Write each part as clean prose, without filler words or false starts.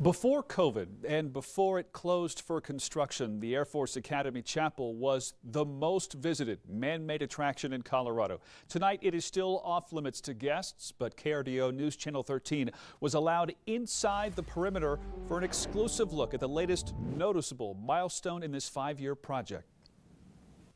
Before COVID and before it closed for construction, the Air Force Academy Chapel was the most visited man-made attraction in Colorado. Tonight, it is still off limits to guests, but KRDO News Channel 13 was allowed inside the perimeter for an exclusive look at the latest noticeable milestone in this 5-year project.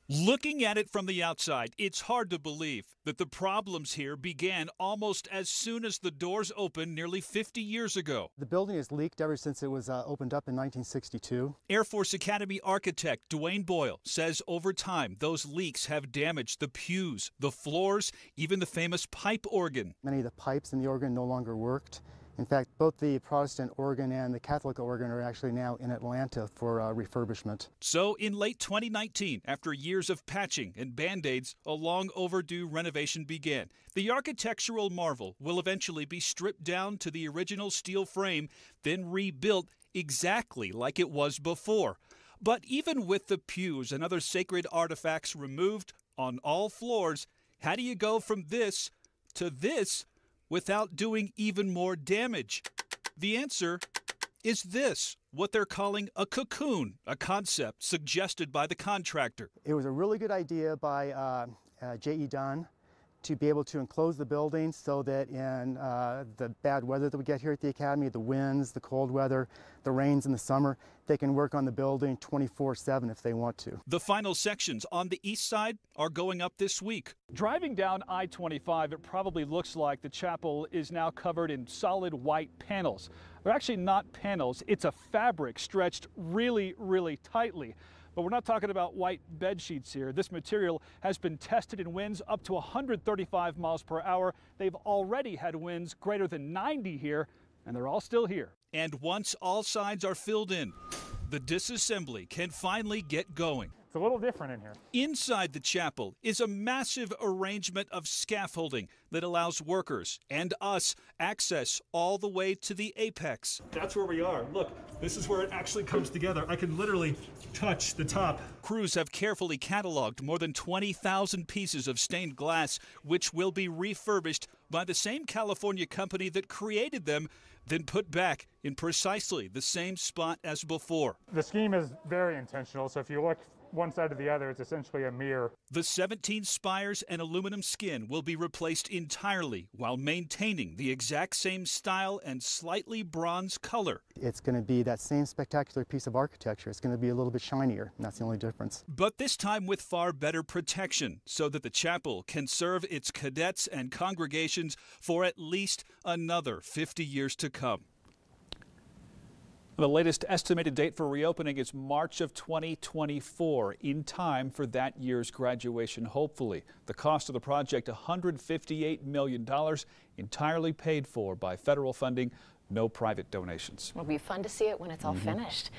Looking at it from the outside, it's hard to believe that the problems here began almost as soon as the doors opened nearly 50 years ago. The building has leaked ever since it was opened up in 1962. Air Force Academy architect Dwayne Boyle says over time those leaks have damaged the pews, the floors, even the famous pipe organ. Many of the pipes in the organ no longer worked. In fact, both the Protestant organ and the Catholic organ are actually now in Atlanta for refurbishment. So in late 2019, after years of patching and Band-Aids, a long overdue renovation began. The architectural marvel will eventually be stripped down to the original steel frame, then rebuilt exactly like it was before. But even with the pews and other sacred artifacts removed on all floors, how do you go from this to this without doing even more damage? The answer is this, what they're calling a cocoon, a concept suggested by the contractor. It was a really good idea by J.E. Dunn to be able to enclose the building so that in the bad weather that we get here at the Academy, the winds, the cold weather, the rains in the summer, they can work on the building 24/7 if they want to. The final sections on the east side are going up this week. Driving down I-25, it probably looks like the chapel is now covered in solid white panels. They're actually not panels, it's a fabric stretched really, really tightly. But we're not talking about white bed sheets here. This material has been tested in winds up to 135 miles per hour. They've already had winds greater than 90 here, and they're all still here. And once all sides are filled in, the disassembly can finally get going. It's a little different in here. Inside the chapel is a massive arrangement of scaffolding that allows workers and us access all the way to the apex. That's where we are. Look, this is where it actually comes together. I can literally touch the top. Crews have carefully cataloged more than 20,000 pieces of stained glass, which will be refurbished by the same California company that created them, then put back in precisely the same spot as before. The scheme is very intentional, so if you look one side to the other, it's essentially a mirror. The 17 spires and aluminum skin will be replaced entirely while maintaining the exact same style and slightly bronze color. It's going to be that same spectacular piece of architecture. It's going to be a little bit shinier, and that's the only difference. But this time with far better protection, so that the chapel can serve its cadets and congregations for at least another 50 years to come. The latest estimated date for reopening is March of 2024, in time for that year's graduation, hopefully. The cost of the project, $158 million, entirely paid for by federal funding, no private donations. It'll be fun to see it when it's all finished.